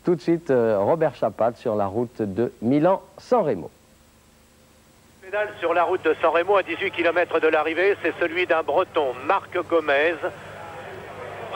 Tout de suite, Robert Chapat sur la route de Milan-San Remo. Pédale sur la route de San Remo à 18 km de l'arrivée, c'est celui d'un Breton, Marc Gomez,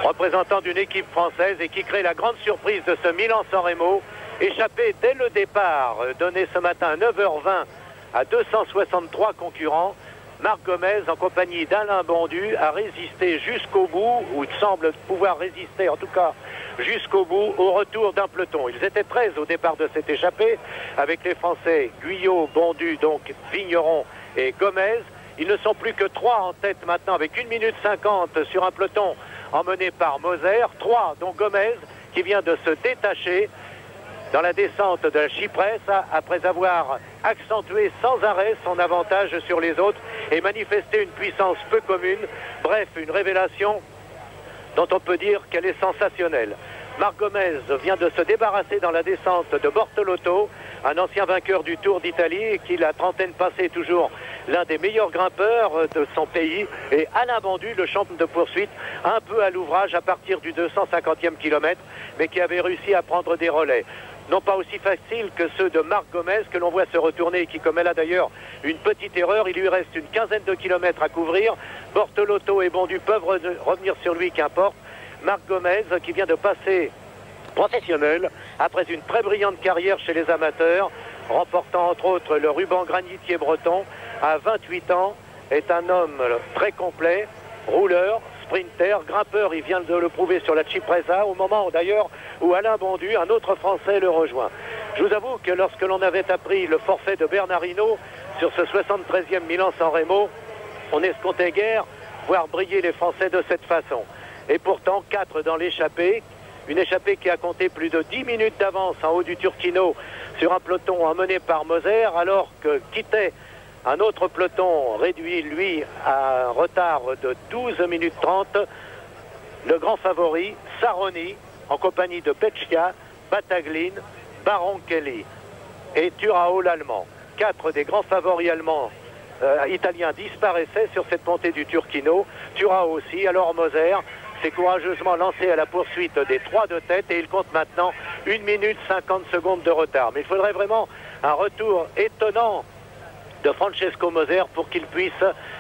représentant d'une équipe française et qui crée la grande surprise de ce Milan-San Remo, échappé dès le départ, donné ce matin à 9h20 à 263 concurrents. Marc Gomez, en compagnie d'Alain Bondu, a résisté jusqu'au bout, ou semble pouvoir résister en tout cas jusqu'au bout, au retour d'un peloton. Ils étaient 13 au départ de cette échappée, avec les Français Guyot, Bondu, donc Vigneron et Gomez. Ils ne sont plus que 3 en tête maintenant, avec 1 minute 50 sur un peloton emmené par Moser. 3, dont Gomez, qui vient de se détacher dans la descente de la Chypresse, après avoir accentué sans arrêt son avantage sur les autres et manifesté une puissance peu commune. Bref, une révélation dont on peut dire qu'elle est sensationnelle. Marc Gomez vient de se débarrasser dans la descente de Bortolotto, un ancien vainqueur du Tour d'Italie et qui, la trentaine passée, toujours l'un des meilleurs grimpeurs de son pays. Et Alain Bondu, le champion de poursuite, un peu à l'ouvrage à partir du 250e kilomètre, mais qui avait réussi à prendre des relais. Non pas aussi facile que ceux de Marc Gomez, que l'on voit se retourner et qui commet là d'ailleurs une petite erreur. Il lui reste une quinzaine de kilomètres à couvrir. Bortolotto et Bondu peuvent revenir sur lui, qu'importe. Marc Gomez, qui vient de passer professionnel après une très brillante carrière chez les amateurs, remportant entre autres le ruban granitier breton, à 28 ans, est un homme très complet, rouleur, sprinter, grimpeur. Il vient de le prouver sur la Cipressa, au moment d'ailleurs où Alain Bondu, un autre Français, le rejoint. Je vous avoue que lorsque l'on avait appris le forfait de Bernard Hinault sur ce 73e Milan-San Remo, on escomptait guère voir briller les Français de cette façon. Et pourtant, 4 dans l'échappée, une échappée qui a compté plus de 10 minutes d'avance en haut du Turquino sur un peloton emmené par Moser, alors que quittait un autre peloton réduit, lui, à un retard de 12 minutes 30, le grand favori, Saroni, en compagnie de Peccia, Battaglin, Baron Kelly et Turao l'Allemand. 4 des grands favoris allemands, italiens disparaissaient sur cette montée du Turquino. Turao aussi. Alors Moser s'est courageusement lancé à la poursuite des 3 de tête et il compte maintenant 1 minute 50 secondes de retard. Mais il faudrait vraiment un retour étonnant de Francesco Moser pour qu'il puisse,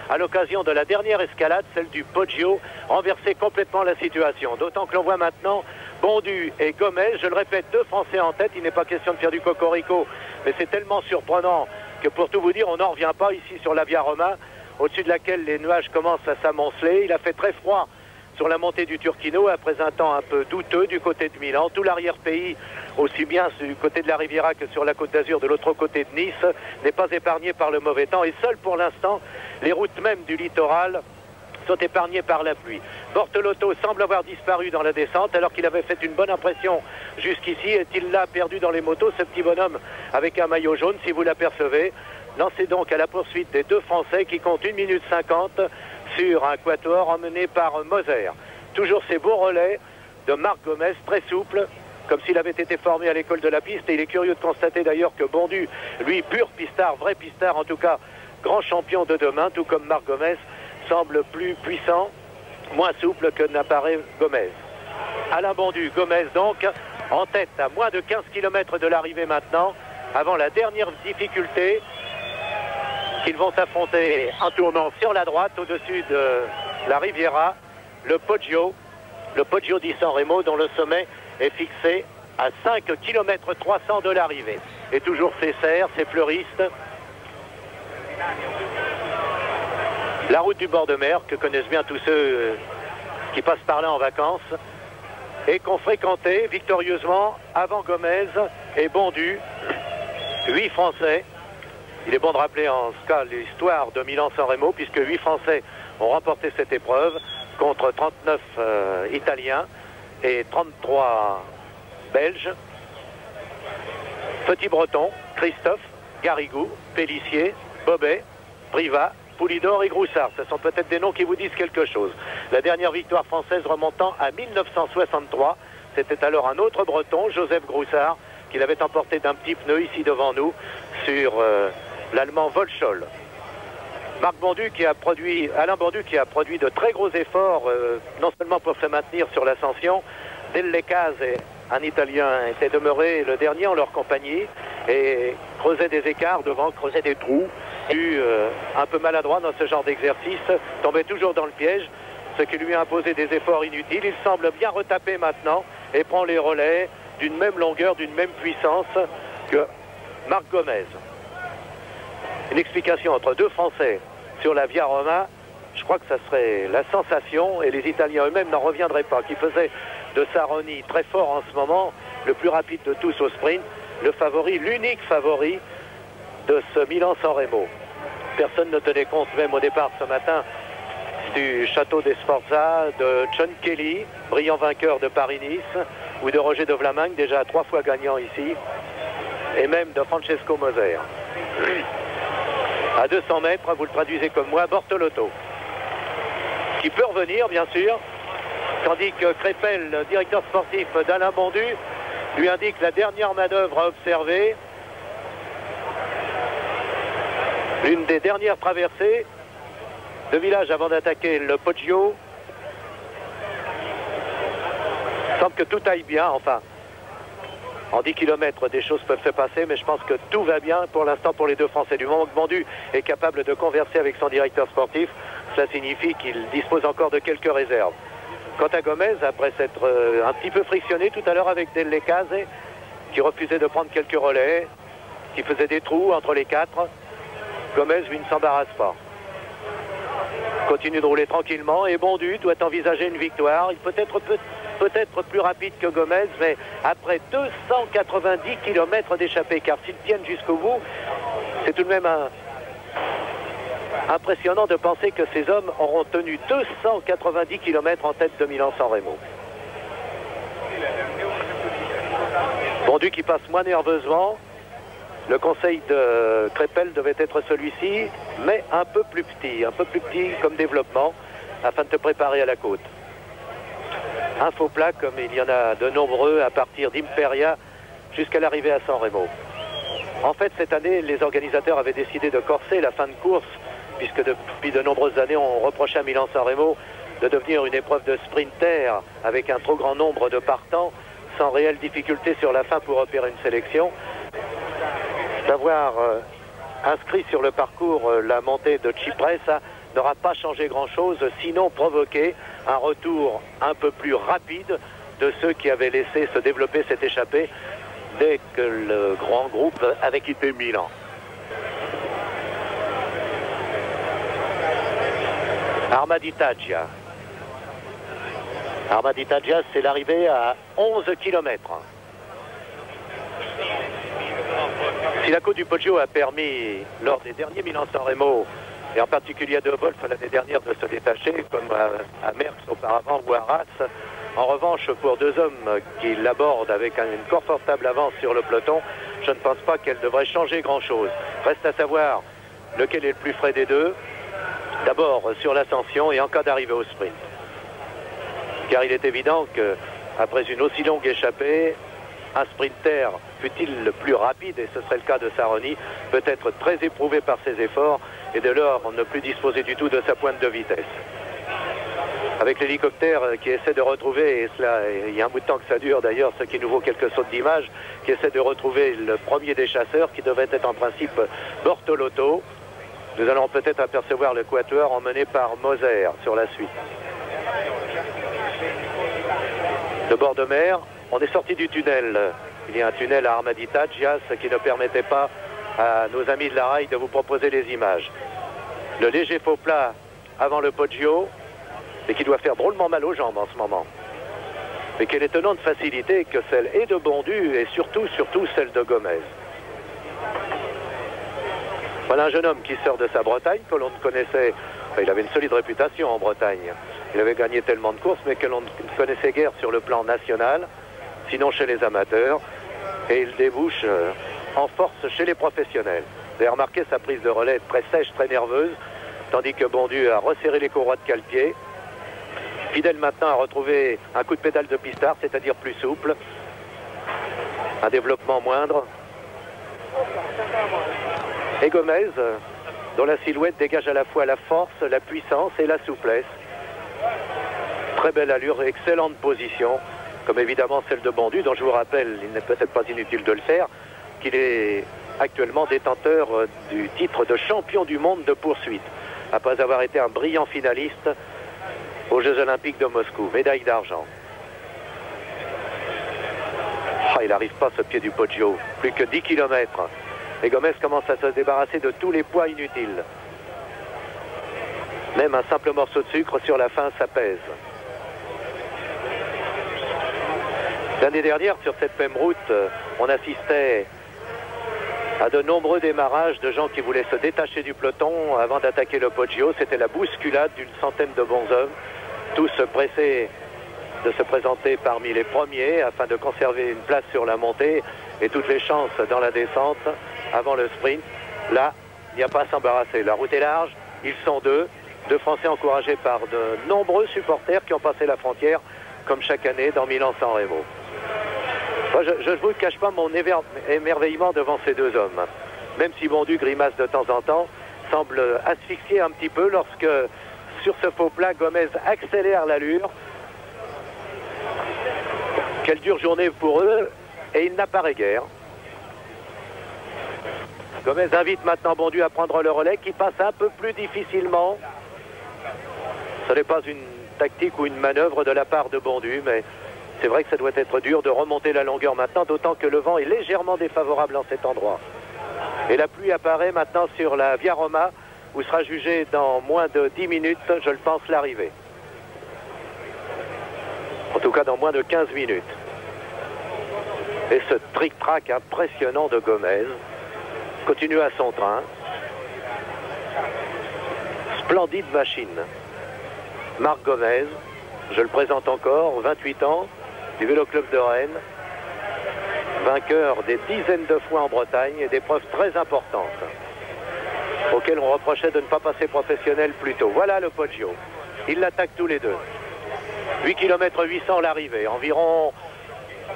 à l'occasion de la dernière escalade, celle du Poggio, renverser complètement la situation. D'autant que l'on voit maintenant Bondu et Gomez, je le répète, 2 Français en tête. Il n'est pas question de faire du cocorico, mais c'est tellement surprenant que, pour tout vous dire, on n'en revient pas ici sur la Via Roma, au-dessus de laquelle les nuages commencent à s'amonceler. Il a fait très froid sur la montée du Turquino, après un temps un peu douteux du côté de Milan. Tout l'arrière-pays, aussi bien du côté de la Riviera que sur la Côte d'Azur, de l'autre côté de Nice, n'est pas épargné par le mauvais temps. Et seules pour l'instant, les routes même du littoral sont épargnées par la pluie. Bortolotto semble avoir disparu dans la descente alors qu'il avait fait une bonne impression jusqu'ici. Est-il là perdu dans les motos, ce petit bonhomme avec un maillot jaune, si vous l'apercevez? Lancé donc à la poursuite des 2 Français qui comptent 1 minute 50 sur un quatuor emmené par Moser. Toujours ces beaux relais de Marc Gomez, très souple, comme s'il avait été formé à l'école de la piste. Et il est curieux de constater d'ailleurs que Bondu, lui, pur pistard, vrai pistard, en tout cas grand champion de demain, tout comme Marc Gomez, semble plus puissant, moins souple que n'apparaît Gomez. Alain Bondu, Gomez donc, en tête à moins de 15 km de l'arrivée maintenant, avant la dernière difficulté qu'ils vont affronter en tournant sur la droite au-dessus de la Riviera, le Poggio di San Remo, dont le sommet est fixé à 5 km 300 de l'arrivée. Et toujours ces cerfs, ces fleuristes. La route du bord de mer, que connaissent bien tous ceux qui passent par là en vacances, et qu'on fréquentait victorieusement avant Gomez et Bondu, 8 Français. Il est bon de rappeler en ce cas l'histoire de Milan-San Remo, puisque 8 Français ont remporté cette épreuve contre 39 Italiens et 33 Belges. Petit Breton, Christophe, Garrigou, Pélissier, Bobet, Privat, Poulidor et Groussard. Ce sont peut-être des noms qui vous disent quelque chose. La dernière victoire française remontant à 1963. C'était alors un autre Breton, Joseph Groussard, qui l'avait emporté d'un petit pneu ici devant nous sur l'Allemand Volschol. Alain Bondu qui a produit de très gros efforts, non seulement pour se maintenir sur l'ascension, Dellecaz un Italien était demeuré le dernier en leur compagnie et creusait des écarts devant, creusait des trous. Un peu maladroit dans ce genre d'exercice, tombait toujours dans le piège, ce qui lui a imposé des efforts inutiles. Il semble bien retapé maintenant et prend les relais d'une même longueur, d'une même puissance que Marc Gomez. Une explication entre deux Français sur la Via Roma, je crois que ça serait la sensation, et les Italiens eux-mêmes n'en reviendraient pas, qui faisait de Saronni très fort en ce moment, le plus rapide de tous au sprint, le favori, l'unique favori de ce Milan-San Remo. Personne ne tenait compte même au départ ce matin du Château des Sforza, de John Kelly, brillant vainqueur de Paris-Nice, ou de Roger de Vlaminck, déjà 3 fois gagnant ici, et même de Francesco Moser. À 200 mètres, vous le traduisez comme moi, Bortolotto, qui peut revenir bien sûr, tandis que Crépel, le directeur sportif d'Alain Bondu, lui indique la dernière manœuvre à observer, l'une des dernières traversées de village avant d'attaquer le Poggio. Il semble que tout aille bien, enfin, en 10 km des choses peuvent se passer, mais je pense que tout va bien pour l'instant pour les deux Français. Du moment que Bondu est capable de converser avec son directeur sportif, cela signifie qu'il dispose encore de quelques réserves. Quant à Gomez, après s'être un petit peu frictionné tout à l'heure avec Delle Case, qui refusait de prendre quelques relais, qui faisait des trous entre les quatre, Gomez, lui, ne s'embarrasse pas. Continue de rouler tranquillement et Bondu doit envisager une victoire. Il peut être plus rapide que Gomez, mais après 290 km d'échappée, car s'ils tiennent jusqu'au bout, c'est tout de même impressionnant de penser que ces hommes auront tenu 290 km en tête de Milan-San Remo. Bondu qui passe moins nerveusement. Le conseil de Crépel devait être celui-ci, mais un peu plus petit comme développement, afin de te préparer à la côte. Un faux plat comme il y en a de nombreux à partir d'Imperia jusqu'à l'arrivée à San Remo. En fait, cette année, les organisateurs avaient décidé de corser la fin de course, puisque depuis de nombreuses années, on reprochait à Milan-San Remo de devenir une épreuve de sprinter avec un trop grand nombre de partants, sans réelle difficulté sur la fin pour opérer une sélection. D'avoir inscrit sur le parcours la montée de Cipressa n'aura pas changé grand-chose, sinon provoqué un retour un peu plus rapide de ceux qui avaient laissé se développer cette échappée dès que le grand groupe avait quitté Milan. Armaditaggia. Armaditaggia, c'est l'arrivée à 11 km. Si la côte du Poggio a permis, lors des derniers Milan-San Remo, et en particulier à De Wolf l'année dernière, de se détacher, comme à Merckx auparavant ou à Ratz, en revanche, pour deux hommes qui l'abordent avec une confortable avance sur le peloton, je ne pense pas qu'elle devrait changer grand-chose. Reste à savoir lequel est le plus frais des deux, d'abord sur l'ascension et en cas d'arrivée au sprint. Car il est évident qu'après une aussi longue échappée, un sprinter, fut-il le plus rapide, et ce serait le cas de Saronni, peut être très éprouvé par ses efforts et de lors ne plus disposer du tout de sa pointe de vitesse. Avec l'hélicoptère qui essaie de retrouver, et cela, il y a un bout de temps que ça dure d'ailleurs, ce qui nous vaut quelques sautes d'image, qui essaie de retrouver le premier des chasseurs qui devait être en principe Bortolotto. Nous allons peut-être apercevoir le quatuor emmené par Moser sur la suite. De bord de mer, on est sorti du tunnel. Il y a un tunnel à Armaditaggia, ce qui ne permettait pas à nos amis de la rail de vous proposer les images. Le léger faux plat avant le Poggio, et qui doit faire drôlement mal aux jambes en ce moment. Mais quelle étonnante facilité que celle et de Bondu et surtout celle de Gomez. Voilà un jeune homme qui sort de sa Bretagne, que l'on ne connaissait, enfin, il avait une solide réputation en Bretagne. Il avait gagné tellement de courses, mais que l'on ne connaissait guère sur le plan national, sinon chez les amateurs, et il débouche en force chez les professionnels. Vous avez remarqué sa prise de relais très sèche, très nerveuse, tandis que Bondu a resserré les courroies de cale-pied. Fidèle maintenant à retrouver un coup de pédale de pistard, c'est-à-dire plus souple, un développement moindre. Et Gomez, dont la silhouette dégage à la fois la force, la puissance et la souplesse. Très belle allure, excellente position. comme évidemment celle de Bondu, dont je vous rappelle, il n'est peut-être pas inutile de le faire, qu'il est actuellement détenteur du titre de champion du monde de poursuite, après avoir été un brillant finaliste aux Jeux Olympiques de Moscou, médaille d'argent. Il n'arrive pas ce pied du Poggio, plus que 10 km. Et Gomez commence à se débarrasser de tous les poids inutiles. Même un simple morceau de sucre sur la fin, ça pèse. L'année dernière, sur cette même route, on assistait à de nombreux démarrages de gens qui voulaient se détacher du peloton avant d'attaquer le Poggio. C'était la bousculade d'une centaine de bonshommes, tous pressés de se présenter parmi les premiers afin de conserver une place sur la montée et toutes les chances dans la descente avant le sprint. Là, il n'y a pas à s'embarrasser. La route est large, ils sont deux Français encouragés par de nombreux supporters qui ont passé la frontière comme chaque année dans Milan-San Remo. Moi, je ne vous cache pas mon émerveillement devant ces deux hommes. Même si Bondu grimace de temps en temps, semble asphyxier un petit peu lorsque, sur ce faux plat, Gomez accélère l'allure. Quelle dure journée pour eux, et il n'apparaît guère. Gomez invite maintenant Bondu à prendre le relais, qui passe un peu plus difficilement. Ce n'est pas une tactique ou une manœuvre de la part de Bondu, mais c'est vrai que ça doit être dur de remonter la longueur maintenant, d'autant que le vent est légèrement défavorable en cet endroit. Et la pluie apparaît maintenant sur la Via Roma, où sera jugée dans moins de 10 minutes, je le pense, l'arrivée. En tout cas, dans moins de 15 minutes. Et ce tric-trac impressionnant de Gomez continue à son train. Splendide machine. Marc Gomez, je le présente encore, 28 ans, du Vélo Club de Rennes, vainqueur des dizaines de fois en Bretagne et d'épreuves très importantes, auxquelles on reprochait de ne pas passer professionnel plus tôt. Voilà le Poggio. Ils l'attaquent tous les deux. 8 km 800 l'arrivée, environ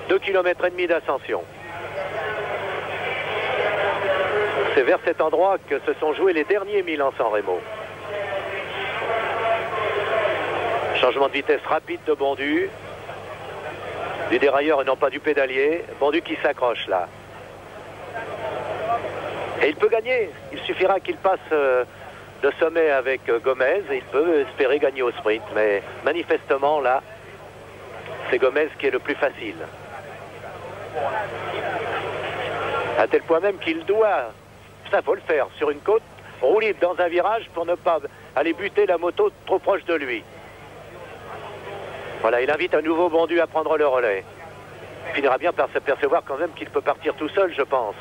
2 km et demi d'ascension. C'est vers cet endroit que se sont joués les derniers Milan-San Remo. Changement de vitesse rapide de Bondu. Du dérailleur et non pas du pédalier. Bondu qui s'accroche là. Et il peut gagner. Il suffira qu'il passe de sommet avec Gomez et il peut espérer gagner au sprint. Mais manifestement là, c'est Gomez qui est le plus facile. À tel point même qu'il doit, ça faut le faire, sur une côte, rouler dans un virage pour ne pas aller buter la moto trop proche de lui. Voilà, il invite à nouveau Bondu à prendre le relais. Il finira bien par s'apercevoir quand même qu'il peut partir tout seul, je pense.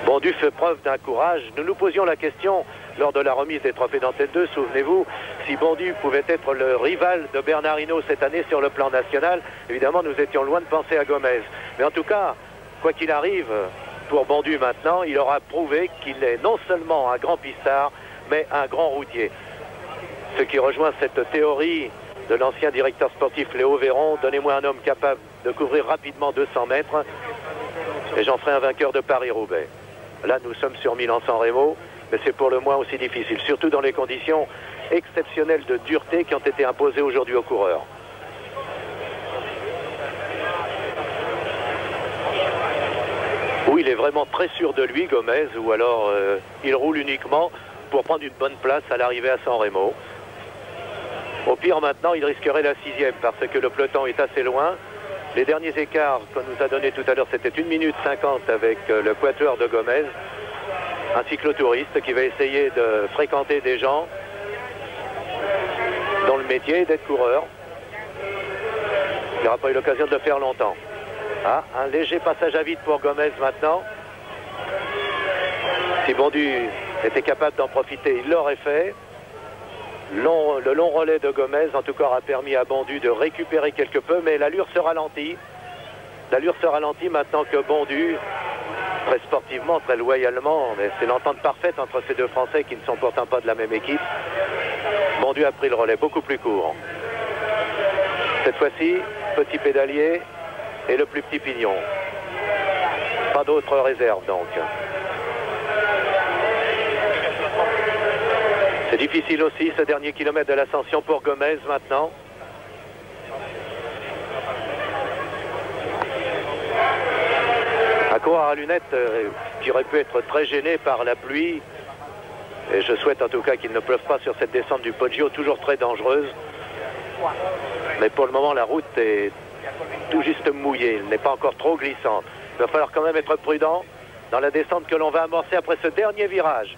Bondu fait preuve d'un courage. Nous nous posions la question lors de la remise des trophées d'Antenne 2, souvenez-vous, si Bondu pouvait être le rival de Bernard Hinault cette année sur le plan national. Évidemment, nous étions loin de penser à Gomez. Mais en tout cas, quoi qu'il arrive, pour Bondu maintenant, il aura prouvé qu'il est non seulement un grand pistard, mais un grand routier. Ce qui rejoint cette théorie de l'ancien directeur sportif Léo Véron, donnez-moi un homme capable de couvrir rapidement 200 mètres et j'en ferai un vainqueur de Paris-Roubaix. Là, nous sommes sur Milan-San Remo, mais c'est pour le moins aussi difficile, surtout dans les conditions exceptionnelles de dureté qui ont été imposées aujourd'hui aux coureurs. Ou il est vraiment très sûr de lui, Gomez, ou alors il roule uniquement pour prendre une bonne place à l'arrivée à San Remo. Au pire, maintenant, il risquerait la 6e parce que le peloton est assez loin. Les derniers écarts qu'on nous a donnés tout à l'heure, c'était 1 minute 50 avec le quatuor de Gomez, un cyclotouriste qui va essayer de fréquenter des gens dans le métier d'être coureur. Il n'aura pas eu l'occasion de le faire longtemps. Ah, un léger passage à vide pour Gomez maintenant. Si Bondu était capable d'en profiter, il l'aurait fait. Le long relais de Gomez, en tout cas, a permis à Bondu de récupérer quelque peu, mais l'allure se ralentit. L'allure se ralentit maintenant que Bondu, très sportivement, très loyalement, mais c'est l'entente parfaite entre ces deux Français qui ne sont pourtant pas de la même équipe. Bondu a pris le relais beaucoup plus court. Cette fois-ci, petit pédalier et le plus petit pignon. Pas d'autres réserves donc. C'est difficile aussi ce dernier kilomètre de l'ascension pour Gomez maintenant. coureur à lunettes qui aurait pu être très gêné par la pluie. Et je souhaite en tout cas qu'il ne pleuve pas sur cette descente du Poggio, toujours très dangereuse. Mais pour le moment, la route est tout juste mouillée. Elle n'est pas encore trop glissante. Il va falloir quand même être prudent dans la descente que l'on va amorcer après ce dernier virage.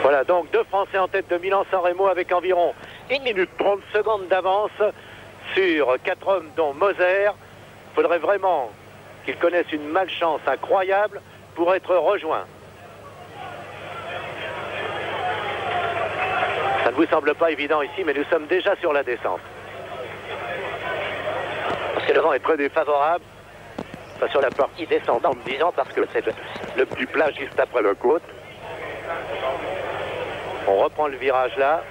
Voilà, donc 2 Français en tête de Milan-San Remo avec environ 1 minute 30 secondes d'avance sur 4 hommes dont Moser. Il faudrait vraiment qu'ils connaissent une malchance incroyable pour être rejoints. Ça ne vous semble pas évident ici, mais nous sommes déjà sur la descente. Parce que le vent est très défavorable. Pas sur la partie descendante, disons, parce que c'est le plus plat juste après le côte. On reprend le virage là.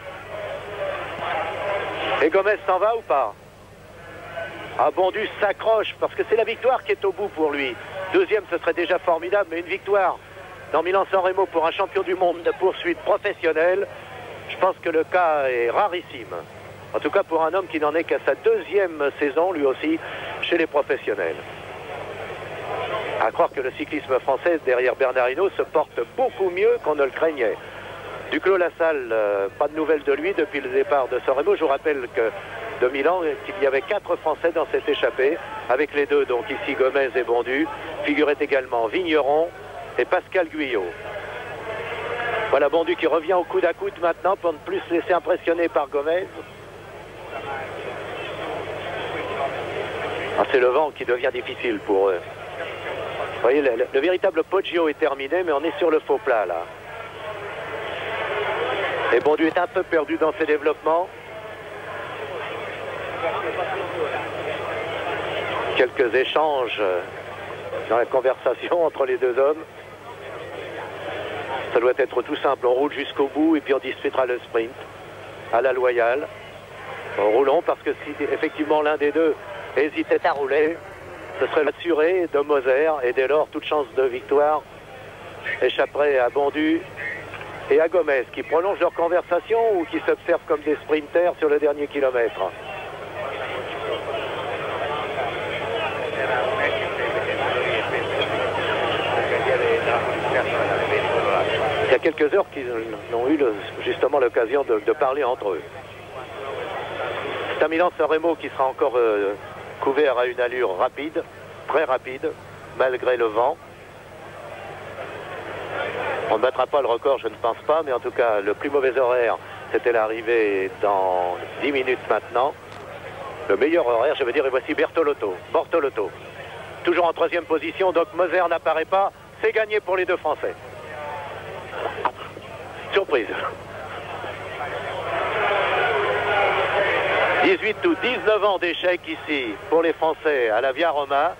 Et Gomez s'en va ou pas? Ah, Bondu s'accroche parce que c'est la victoire qui est au bout pour lui. Deuxième, ce serait déjà formidable, mais une victoire dans Milan-San Remo pour un champion du monde de poursuite professionnelle, je pense que le cas est rarissime. En tout cas pour un homme qui n'en est qu'à sa 2e saison, lui aussi, chez les professionnels. À croire que le cyclisme français, derrière Bernard Hinault, se porte beaucoup mieux qu'on ne le craignait. Duclos Lassalle, pas de nouvelles de lui depuis le départ de San Remo. Je vous rappelle que de Milan, qu'il y avait 4 Français dans cette échappée, avec les 2, donc ici Gomez et Bondu, figurait également Vigneron et Pascal Guyot. Voilà Bondu qui revient au coude à coude maintenant pour ne plus se laisser impressionner par Gomez. Ah, c'est le vent qui devient difficile pour eux. Vous voyez, le véritable Poggio est terminé, mais on est sur le faux plat là. Et Bondu est un peu perdu dans ses développements. Quelques échanges dans la conversation entre les 2 hommes. Ça doit être tout simple, on roule jusqu'au bout et puis on disputera le sprint à la loyale. Roulons parce que si effectivement l'un des 2 hésitait à rouler, ce serait l'assuré de Moser et dès lors toute chance de victoire échapperait à Bondu et à Gomez qui prolongent leur conversation ou qui s'observent comme des sprinters sur le dernier kilomètre. Il y a quelques heures qu'ils ont eu justement l'occasion de parler entre eux. C'est un Milan-San Remo qui sera encore couvert à une allure rapide, très rapide, malgré le vent. On ne battra pas le record, je ne pense pas, mais en tout cas, le plus mauvais horaire, c'était l'arrivée dans 10 minutes maintenant. Le meilleur horaire, je veux dire, et voici Bortolotto. Toujours en 3e position, donc Moser n'apparaît pas. C'est gagné pour les 2 Français. Surprise. 18 ou 19 ans d'échec ici pour les Français à la Via Roma.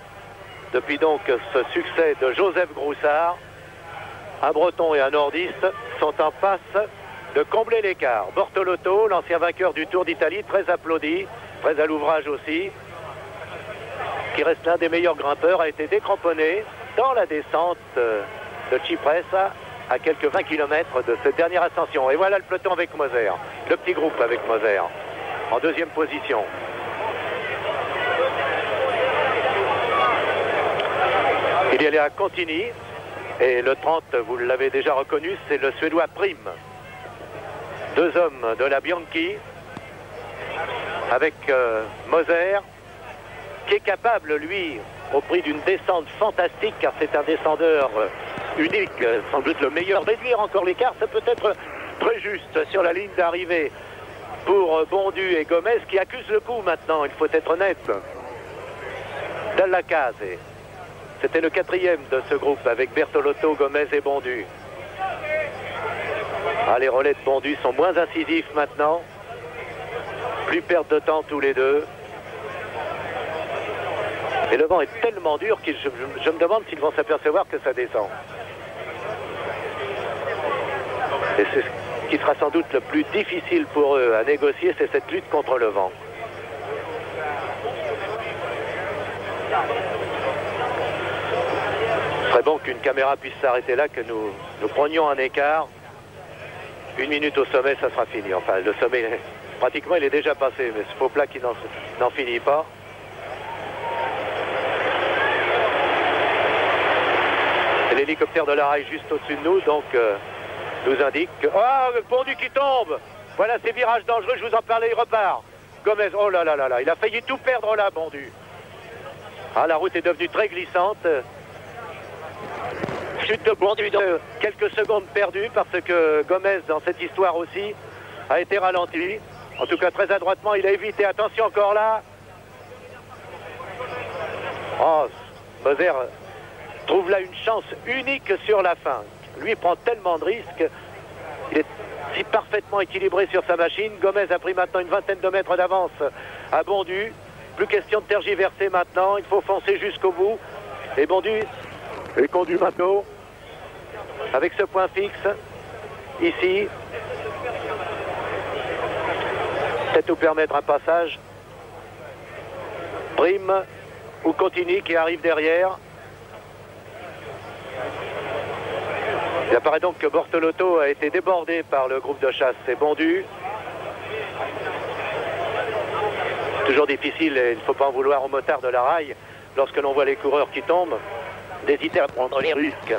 Depuis donc ce succès de Joseph Groussard, un Breton et un Nordiste sont en passe de combler l'écart. Bortolotto, l'ancien vainqueur du Tour d'Italie, très applaudi, très à l'ouvrage aussi, qui reste l'un des meilleurs grimpeurs, a été décramponné dans la descente de Cipressa à quelques 20 km de cette dernière ascension. Et voilà le peloton avec Moser, le petit groupe avec Moser, en 2e position. Il y allait à Contini, et le 30, vous l'avez déjà reconnu, c'est le Suédois Prim. 2 hommes de la Bianchi, avec Moser, qui est capable, lui, au prix d'une descente fantastique, car c'est un descendeur unique, sans doute le meilleur, réduire encore l'écart, ça peut être très juste sur la ligne d'arrivée pour Bondu et Gomez, qui accusent le coup maintenant, il faut être honnête. Dalla Case, c'était le 4e de ce groupe, avec Bortolotto, Gomez et Bondu. Ah, les relais de Bondu sont moins incisifs maintenant, plus perte de temps tous les 2. Et le vent est tellement dur que je me demande s'ils vont s'apercevoir que ça descend. Et c'est ce qui sera sans doute le plus difficile pour eux à négocier, c'est cette lutte contre le vent. Ce serait bon qu'une caméra puisse s'arrêter là, que nous prenions un écart. 1 minute au sommet, ça sera fini. Enfin, le sommet, pratiquement, il est déjà passé, mais ce faux plat qui n'en finit pas. l'hélicoptère de la rail juste au-dessus de nous, donc nous indique que... Ah, le Bondu qui tombe. Voilà ces virages dangereux, je vous en parlais, il repart. Gomez, oh là là là là, il a failli tout perdre là, Bondu. Ah, la route est devenue très glissante. Chute de Bondu de quelques secondes perdues parce que Gomez, dans cette histoire aussi, a été ralenti. En tout cas, très adroitement, il a évité. Attention encore là. Oh, Moser trouve là une chance unique sur la fin. Lui prend tellement de risques. Il est si parfaitement équilibré sur sa machine. Gomez a pris maintenant une vingtaine de mètres d'avance à Bondu. Plus question de tergiverser maintenant. Il faut foncer jusqu'au bout. Et Bondu est conduit maintenant avec ce point fixe ici. Peut-être nous permettre un passage. Prime ou Contini qui arrive derrière. Il apparaît donc que Bortolotto a été débordé par le groupe de chasse. C'est Bondu. Toujours difficile, et il ne faut pas en vouloir aux motards de la rail, lorsque l'on voit les coureurs qui tombent, d'hésiter à prendre les risques.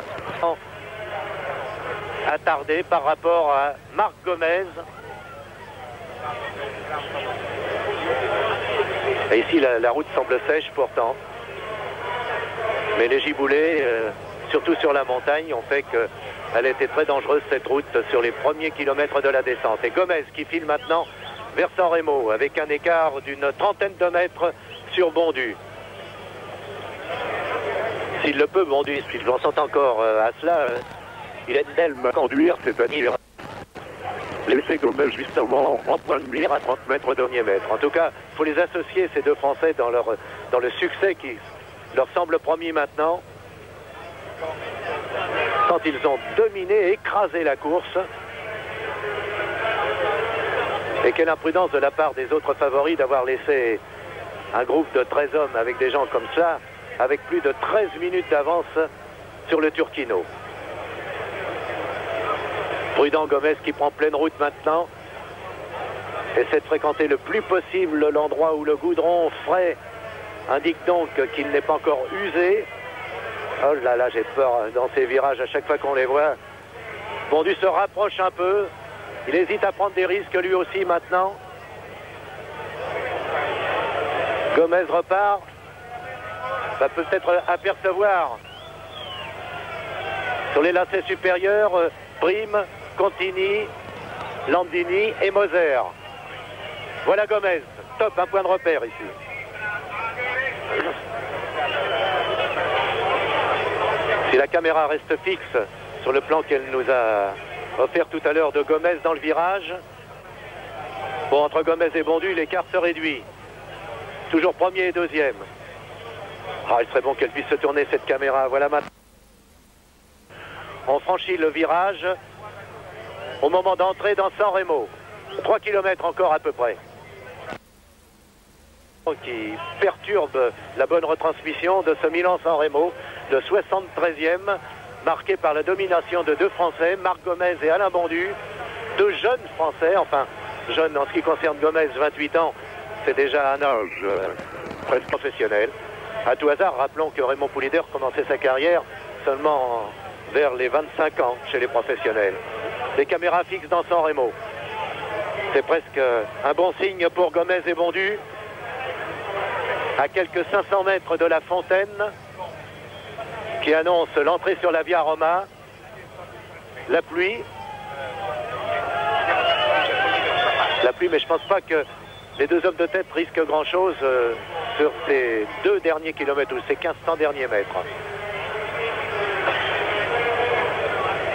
Attardé par rapport à Marc Gomez. Et ici, la route semble sèche pourtant. Mais les giboulées, surtout sur la montagne, ont fait qu'elle était très dangereuse, cette route, sur les premiers kilomètres de la descente. Et Gomez qui file maintenant vers San Remo, avec un écart d'une trentaine de mètres sur Bondu. S'il le peut, Bondu, s'il l'en sent encore à cela, il aime conduire, c'est-à-dire laisser Gomez justement en point de mire à 30 mètres au dernier mètre. En tout cas, il faut les associer, ces deux Français, dans le succès qui leur semble promis maintenant. Quand ils ont dominé et écrasé la course. Et quelle imprudence de la part des autres favoris d'avoir laissé un groupe de 13 hommes avec des gens comme ça, avec plus de 13 minutes d'avance sur le Turquino. Prudent Gomez qui prend pleine route maintenant. Essaie de fréquenter le plus possible l'endroit où le goudron frais indique donc qu'il n'est pas encore usé. Oh là là, j'ai peur dans ces virages à chaque fois qu'on les voit. Bondu se rapproche un peu. Il hésite à prendre des risques lui aussi maintenant. Gomez repart. Va peut-être apercevoir sur les lacets supérieurs Prime, Contini, Landini et Moser. Voilà Gomez. Top, un point de repère ici. Si la caméra reste fixe sur le plan qu'elle nous a offert tout à l'heure de Gomez dans le virage, bon, entre Gomez et Bondu, l'écart se réduit. Toujours premier et deuxième. Ah, il serait bon qu'elle puisse se tourner cette caméra. Voilà maintenant. On franchit le virage au moment d'entrer dans San Remo. 3 km encore à peu près. Qui perturbe la bonne retransmission de ce Milan-San Remo, le 73e, marqué par la domination de deux Français, Marc Gomez et Alain Bondu, deux jeunes Français, enfin jeunes en ce qui concerne Gomez, 28 ans, c'est déjà un âge presque professionnel. À tout hasard, rappelons que Raymond Poulidor commençait sa carrière seulement vers les 25 ans chez les professionnels. Les caméras fixes dans San Remo. C'est presque un bon signe pour Gomez et Bondu. À quelques 500 mètres de la fontaine qui annonce l'entrée sur la Via Roma. La pluie, mais je ne pense pas que les deux hommes de tête risquent grand-chose sur ces 2 derniers kilomètres ou ces 1500 derniers mètres.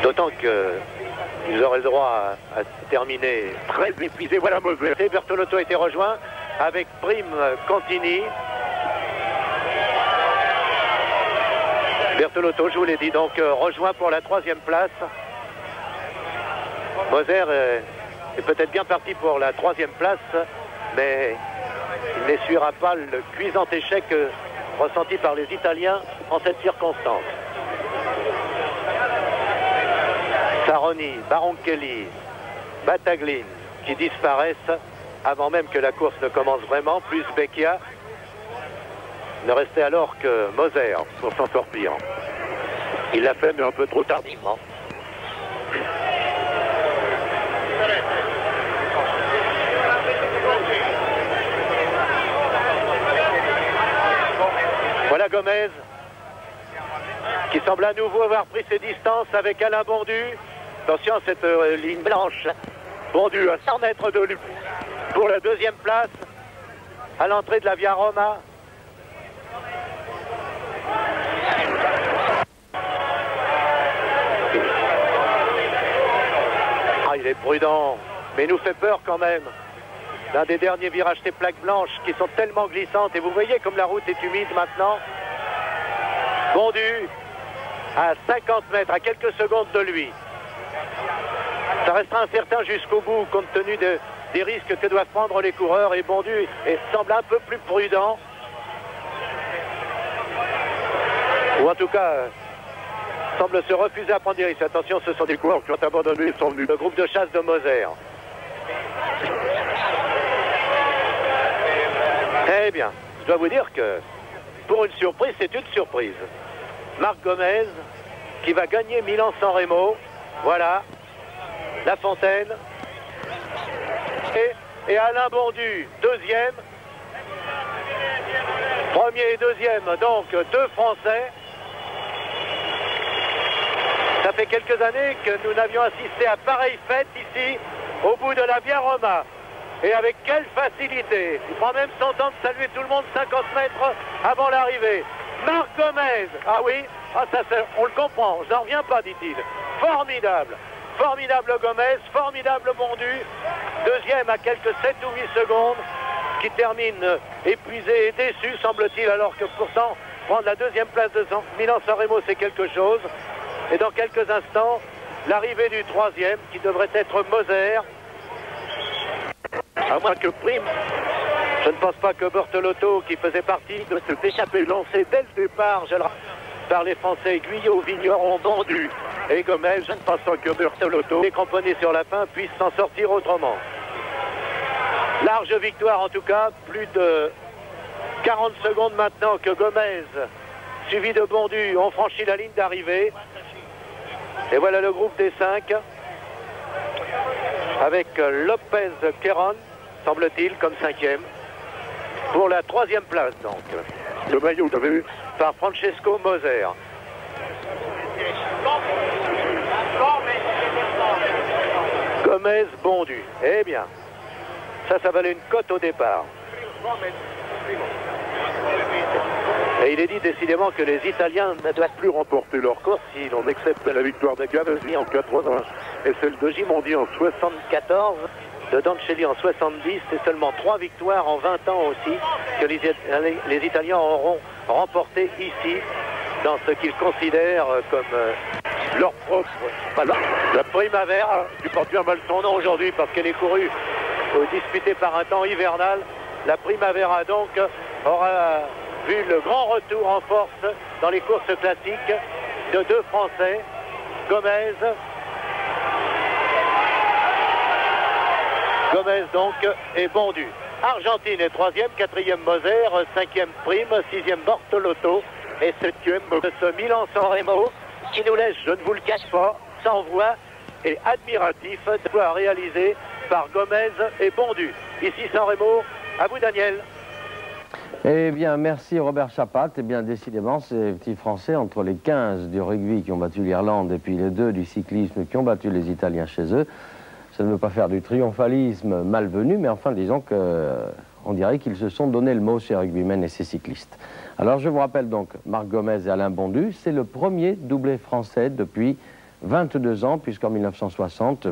D'autant qu'ils auraient le droit à terminer très épuisés. Voilà Moser. Bertolotto a été rejoint avec Prime, Contini. Bertolotto, je vous l'ai dit, donc rejoint pour la 3e place. Moser est peut-être bien parti pour la 3e place, mais il n'essuiera pas le cuisant échec ressenti par les Italiens en cette circonstance. Saroni, Baronchelli, Battaglin qui disparaissent avant même que la course ne commence vraiment, plus Becchia. Ne restait alors que Moser pour s'en sortir. Il l'a fait, mais un peu trop tardivement. Voilà Gomez, qui semble à nouveau avoir pris ses distances avec Alain Bondu. Attention à cette ligne blanche. Bondu à 100 mètres de lui pour la deuxième place à l'entrée de la Via Roma. Ah, il est prudent, mais il nous fait peur quand même. L'un des derniers virages des plaques blanches qui sont tellement glissantes. Et vous voyez comme la route est humide maintenant. Bondu à 50 mètres, à quelques secondes de lui. Ça restera incertain jusqu'au bout, compte tenu des risques que doivent prendre les coureurs. Et Bondu semble un peu plus prudent. Ou en tout cas, semble se refuser à prendre des risques. Attention, ce sont des coureurs qui ont abandonné le groupe de chasse de Moser. Eh bien, je dois vous dire que pour une surprise, c'est une surprise. Marc Gomez qui va gagner Milan-San Remo. Voilà, La Fontaine. Et Alain Bondu, deuxième. Premier et deuxième, donc deux Français. Ça fait quelques années que nous n'avions assisté à pareille fête ici, au bout de la Via Roma. Et avec quelle facilité. Il prend même son temps de saluer tout le monde 50 mètres avant l'arrivée. Marc Gomez, ah oui, on le comprend, je n'en reviens pas, dit-il. Formidable, formidable Gomez, formidable Bondu. Deuxième à quelques 7 ou 8 secondes, qui termine épuisé et déçu, semble-t-il, alors que pourtant, prendre la deuxième place de Milan-San Remo, c'est quelque chose. Et dans quelques instants, l'arrivée du troisième, qui devrait être Moser. À moins que Prime, je ne pense pas que Bortolotto, qui faisait partie de cet échappé lancé dès le départ, par les Français Guyot, Vigneron, Bondu et Gomez, je ne pense pas que Bortolotto, décramponné sur la fin, puisse s'en sortir autrement. Large victoire en tout cas, plus de 40 secondes maintenant que Gomez, suivi de Bondu, ont franchi la ligne d'arrivée. Et voilà le groupe des 5, avec Lopez Queron, semble-t-il, comme cinquième, pour la troisième place, donc. Le maillot, vous avez vu, par Francesco Moser. Gomez, Bondu. Eh bien, ça valait une cote au départ. Et il est dit décidément que les Italiens ne doivent plus remporter leur course si l'on accepte la victoire de Gavesi en 80 et celle de Gimondi en 74, de Doncelli en 70, c'est seulement 3 victoires en 20 ans aussi que les Italiens auront remporté ici, dans ce qu'ils considèrent comme leur propre. La Primavera, tu portes bien mal son nom aujourd'hui parce qu'elle est courue, disputée par un temps hivernal. La Primavera donc aura vu le grand retour en force dans les courses classiques de deux Français, Gomez donc et Bondu. Argentine est troisième, quatrième Moser, cinquième Prime, sixième Bortolotto et septième de ce Milan-San Remo qui nous laisse, je ne vous le cache pas, sans voix et admiratif de voir réalisé par Gomez et Bondu. Ici San Remo, à vous Daniel. Eh bien, merci Robert Chapat. Eh bien, décidément, ces petits Français, entre les 15 du rugby qui ont battu l'Irlande et puis les 2 du cyclisme qui ont battu les Italiens chez eux, ça ne veut pas faire du triomphalisme malvenu, mais enfin, disons qu'on dirait qu'ils se sont donné le mot, ces rugbymen et ces cyclistes. Alors, je vous rappelle donc, Marc Gomez et Alain Bondu, c'est le premier doublé français depuis 22 ans, puisqu'en 1960,